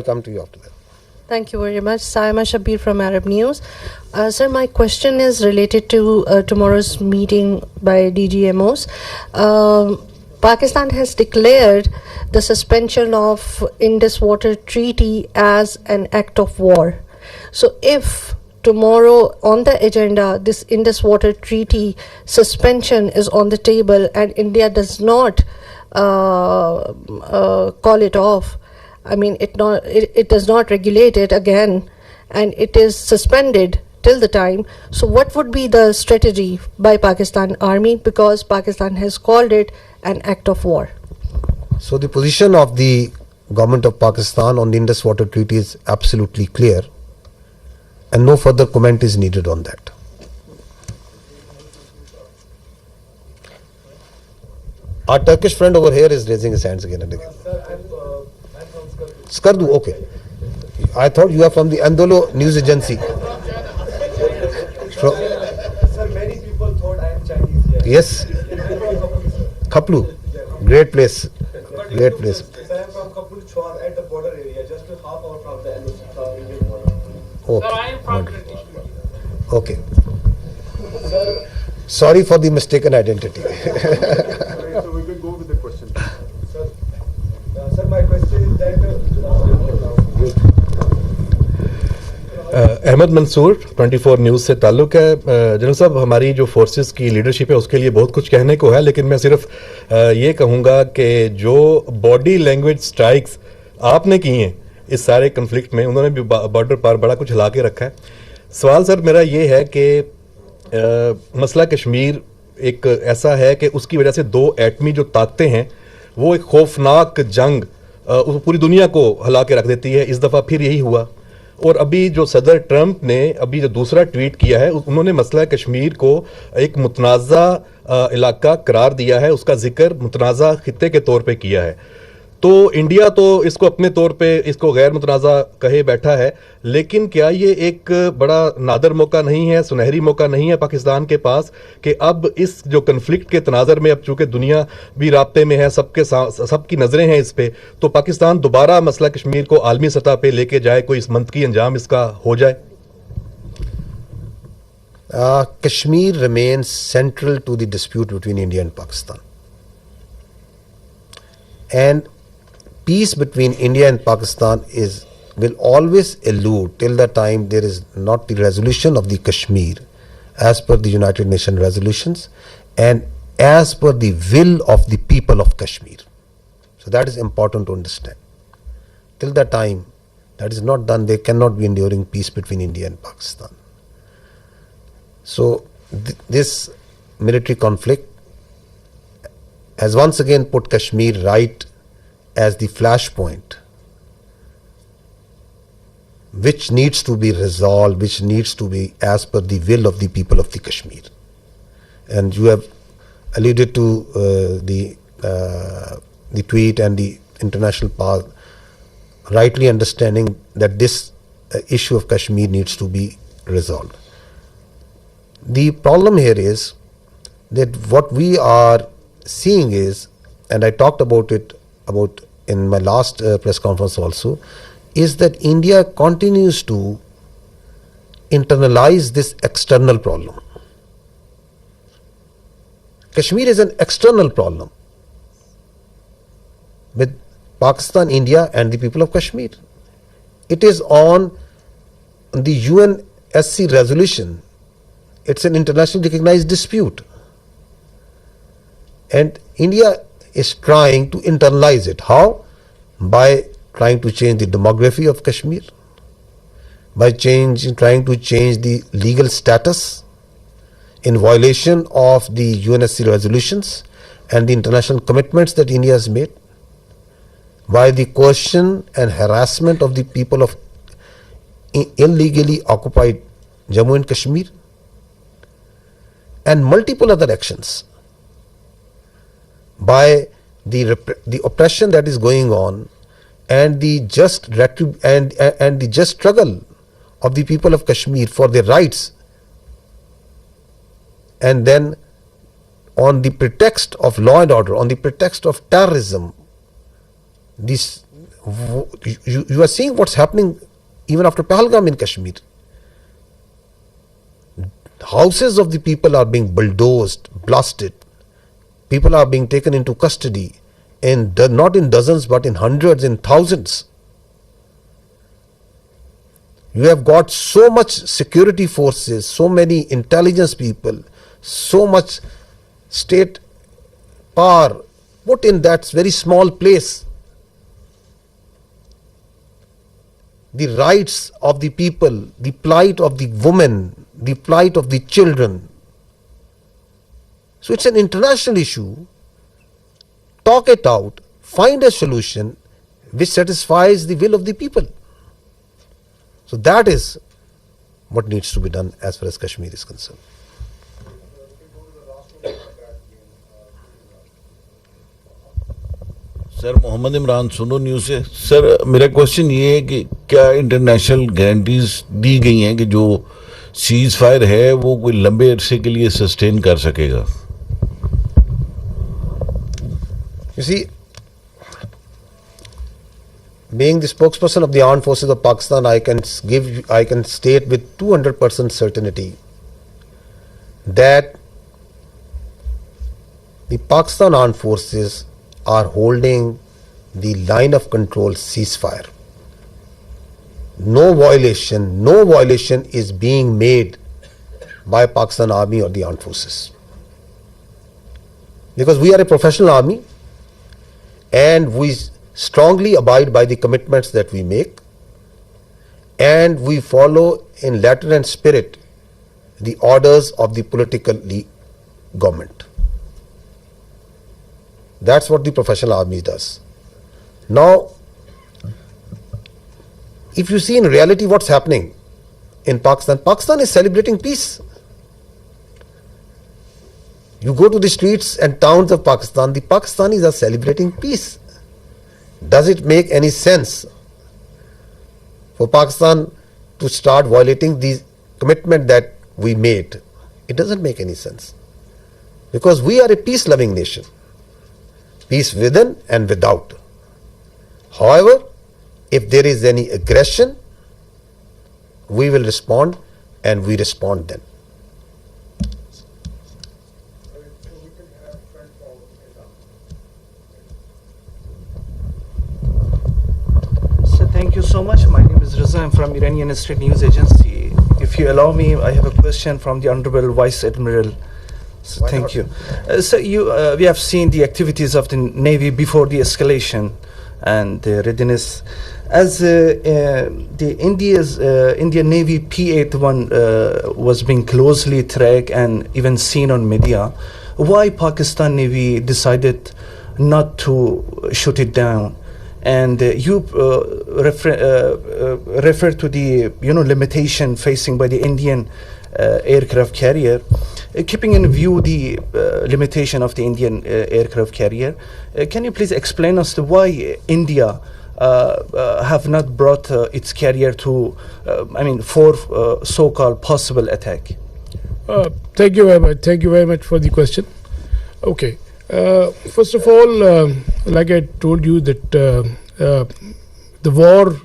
I'll come to you after that. Thank you very much. Saima Shabir from Arab News. Sir, my question is related to tomorrow's meeting by DGMOs. Pakistan has declared the suspension of Indus Water Treaty as an act of war. So if tomorrow on the agenda this Indus Water Treaty suspension is on the table and India does not call it off, I mean, it does not regulate it again, and it is suspended till the time. So what would be the strategy by Pakistan Army, because Pakistan has called it an act of war? So the position of the government of Pakistan on the Indus Water Treaty is absolutely clear, and no further comment is needed on that. Our Turkish friend over here is raising his hands again and again. Skardu, okay. I thought you are from the Andolo news agency. Sir, many people thought I am Chinese here. Yes. Khaplu, great place. Great place. Sir, I am from Kapul Chwar at the border area, just a half hour from the Indian border. Okay. Sir, I am from British. Okay. Sir, Sorry for the mistaken identity. So we can go with the question. sir, my question is that Ahmed Mansoor 24 news से ताल्लुक़ है। General साहब, हमारी जो forces की leadership है उसके लिए बहुत कुछ कहने को है, लेकिन मैं सिर्फ ये कहूँगा कि जो बॉडी लैंग्वेज स्ट्राइक्स आपने की हैं इस सारे कन्फ्लिक्ट में, उन्होंने भी बॉर्डर पर बड़ा कुछ हिला के रखा है। सवाल सर मेरा ये है कि मसला कश्मीर एक ऐसा है कि उसकी वजह से दो एटमी जो ताकतें हैं वो एक खौफनाक जंग पूरी दुनिया को हिला के रख देती है। इस दफ़ा फिर यही हुआ, और अभी जो सदर ट्रंप ने अभी जो दूसरा ट्वीट किया है उन्होंने मसला कश्मीर को एक मुतनाज़ा इलाका करार दिया है, उसका जिक्र मुतनाज़ा खित्ते के तौर पे किया है। तो इंडिया तो इसको अपने तौर पे इसको गैर मुतनाज़ा कहे बैठा है, लेकिन क्या ये एक बड़ा नादर मौका नहीं है, सुनहरी मौका नहीं है पाकिस्तान के पास कि अब इस जो कन्फ्लिक्ट के तनाज़र में अब चूँकि दुनिया भी राब्ते में है, सबकी नज़रें हैं इस पे, तो पाकिस्तान दोबारा मसला कश्मीर को आलमी सतह पे लेके जाए, कोई इस मंतकी अंजाम इसका हो जाए? Kashmir remains central to the dispute between India and Pakistan. And peace between India and Pakistan will always elude till the time there is not the resolution of the Kashmir as per the United Nations resolutions and as per the will of the people of Kashmir. So that is important to understand. Till the time that is not done, there cannot be enduring peace between India and Pakistan. So this military conflict has once again put Kashmir right as the flashpoint which needs to be resolved, which needs to be as per the will of the people of the Kashmir. And you have alluded to the tweet and the international path, rightly understanding that this issue of Kashmir needs to be resolved. The problem here is that what we are seeing is, and I talked about it in my last press conference also, is that India continues to internalize this external problem. Kashmir is an external problem with Pakistan, India and the people of Kashmir. It is on the UNSC resolution. It's an internationally recognized dispute. And India is trying to internalize it. How? By trying to change the demography of Kashmir, by trying to change the legal status in violation of the UNSC resolutions and the international commitments that India has made, by the coercion and harassment of the people of illegally occupied Jammu and Kashmir, and multiple other actions, by the oppression that is going on and the just and the just struggle of the people of Kashmir for their rights, and then on the pretext of law and order, on the pretext of terrorism, this You are seeing what's happening even after Pahalgam in Kashmir. Houses of the people are being bulldozed, blasted. People are being taken into custody, and not in dozens but in hundreds, in thousands. You have got so much security forces, so many intelligence people, so much state power put in that very small place. The rights of the people, the plight of the women, the plight of the children. So it's an international issue. Talk it out, find a solution which satisfies the will of the people. So that is what needs to be done as far as Kashmir is concerned. Sir Mohammad Imran सुनो news से sir मेरा question ये है कि क्या international guarantees दी गई हैं कि जो सीज फायर है वो कोई लंबे अरसे के लिए सस्टेन कर सकेगा You see, being the spokesperson of the armed forces of Pakistan, I can state with 200% certainty that the Pakistan armed forces are holding the line of control ceasefire. No violation is being made by Pakistan Army or the armed forces. Because we are a professional army and we strongly abide by the commitments that we make, and we follow in letter and spirit the orders of the political government. That's what the professional army does. Now, if you see in reality what's happening in Pakistan, Pakistan is celebrating peace. You go to the streets and towns of Pakistan, the Pakistanis are celebrating peace. Does it make any sense for Pakistan to start violating the commitment that we made? It doesn't make any sense. Because we are a peace-loving nation. Peace within and without. However, if there is any aggression, we will respond, and we respond then. Thank you so much. My name is Raza. I'm from Iranian State News Agency. If you allow me, I have a question from the Honorable Vice Admiral. So thank you. We have seen the activities of the Navy before the escalation and the readiness. As the Indian Navy P-81 was being closely tracked and even seen on media, why Pakistan Navy decided not to shoot it down? And you refer to the limitation facing by the Indian aircraft carrier. Keeping in view the limitation of the Indian aircraft carrier, can you please explain us why India have not brought its carrier to, for so-called possible attack? Thank you very much. Thank you very much for the question. Okay. First of all, like I told you that the war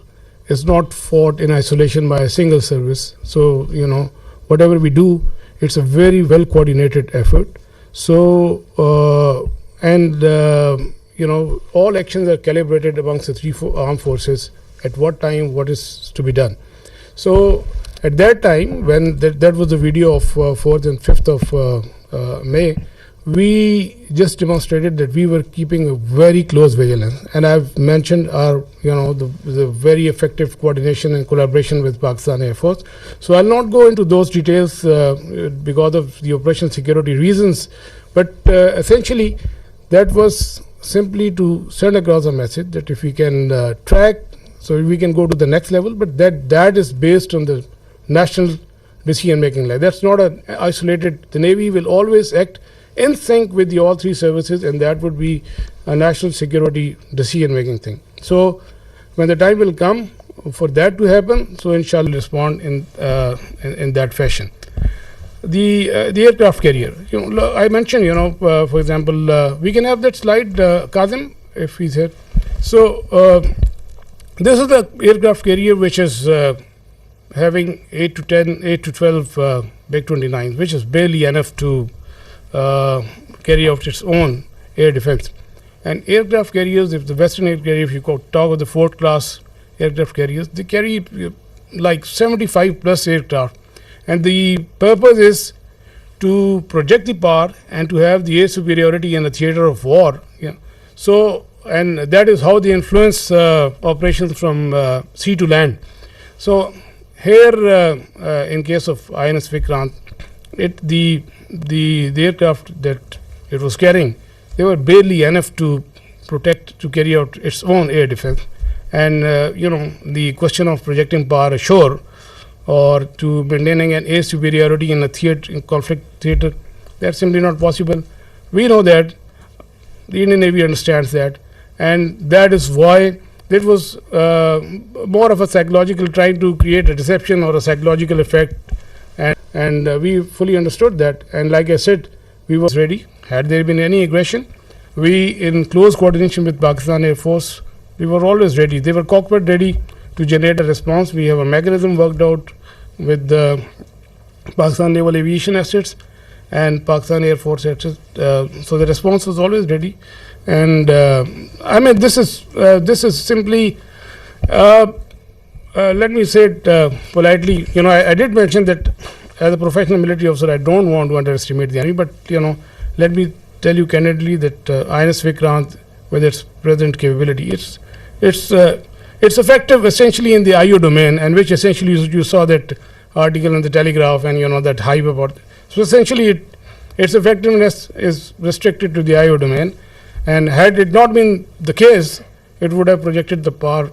is not fought in isolation by a single service. So, whatever we do, it's a very well coordinated effort. So, all actions are calibrated amongst the three armed forces at what time, what is to be done. So, at that time, when that was the video of 4th and 5th of May, we just demonstrated that we were keeping a very close vigilance, and I've mentioned our, the very effective coordination and collaboration with Pakistan Air Force. So I'll not go into those details because of the operational security reasons, but essentially that was simply to send across a message that if we can track, so we can go to the next level, but that is based on the national decision-making line. That's not an isolated. The Navy will always act in sync with all three services, and that would be a national security decision-making thing. So when the time will come for that to happen, so inshallah respond in that fashion. The aircraft carrier, I mentioned, for example, we can have that slide, Kazim, if he's here. So This is the aircraft carrier which is having 8 to 12 MiG-29s, which is barely enough to carry out its own air defense. And aircraft carriers, if the Western air carrier, if you talk of the Ford class aircraft carriers, they carry like 75 plus aircraft. And the purpose is to project the power and to have the air superiority in the theater of war. Yeah. So, and that is how they influence operations from sea to land. So, here in case of INS Vikrant, the aircraft that it was carrying, they were barely enough to carry out its own air defense. And the question of projecting power ashore or to maintaining an air superiority in a theater, in conflict theater, that's simply not possible. We know that, the Indian Navy understands that, and that is why it was more of a psychological, trying to create a deception or a psychological effect, and we fully understood that. And like I said, we were ready. Had there been any aggression, we, in close coordination with Pakistan Air Force, we were always ready. They were cockpit ready to generate a response. We have a mechanism worked out with the Pakistan Naval Aviation assets and Pakistan Air Force assets. So the response was always ready. And I mean, this is simply, let me say it politely. I did mention that as a professional military officer, I don't want to underestimate the enemy. But let me tell you candidly that INS Vikrant, with its present capability, it's effective essentially in the IO domain, and which essentially you saw that article in the Telegraph and that hype about. So essentially, its effectiveness is restricted to the IO domain, and had it not been the case, it would have projected the power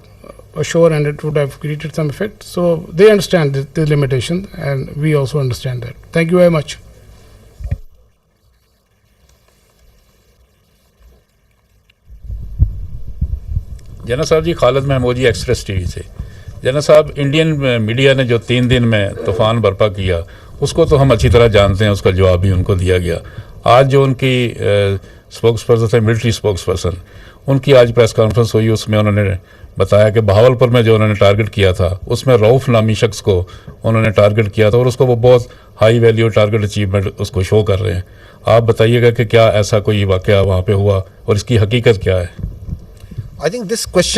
ashore and it would have created some effect. So they understand the limitation, and we also understand that. Thank you very much. जना साहब जी, खालिद महमूद जी, express TV से। जना साहब, Indian media ने जो 3 दिन में तूफ़ान बर्पा किया, उसको तो हम अच्छी तरह जानते हैं, उसका जवाब भी उनको दिया गया। आज जो उनकी स्पोक्स पर्सन थे, मिलिट्री स्पोक्स पर्सन, उनकी आज प्रेस कॉन्फ्रेंस हुई, उसमें उन्होंने बताया कि बहावलपुर में जो उन्होंने टारगेट किया था, उसमें रऊफ़ नामी शख्स को उन्होंने टारगेट किया था, और उसको वो बहुत हाई वैल्यू टारगेट अचीवमेंट उसको शो कर रहे हैं। आप बताइएगा कि क्या ऐसा कोई वाक़या वहाँ पे हुआ और इसकी हकीकत क्या है? I think this question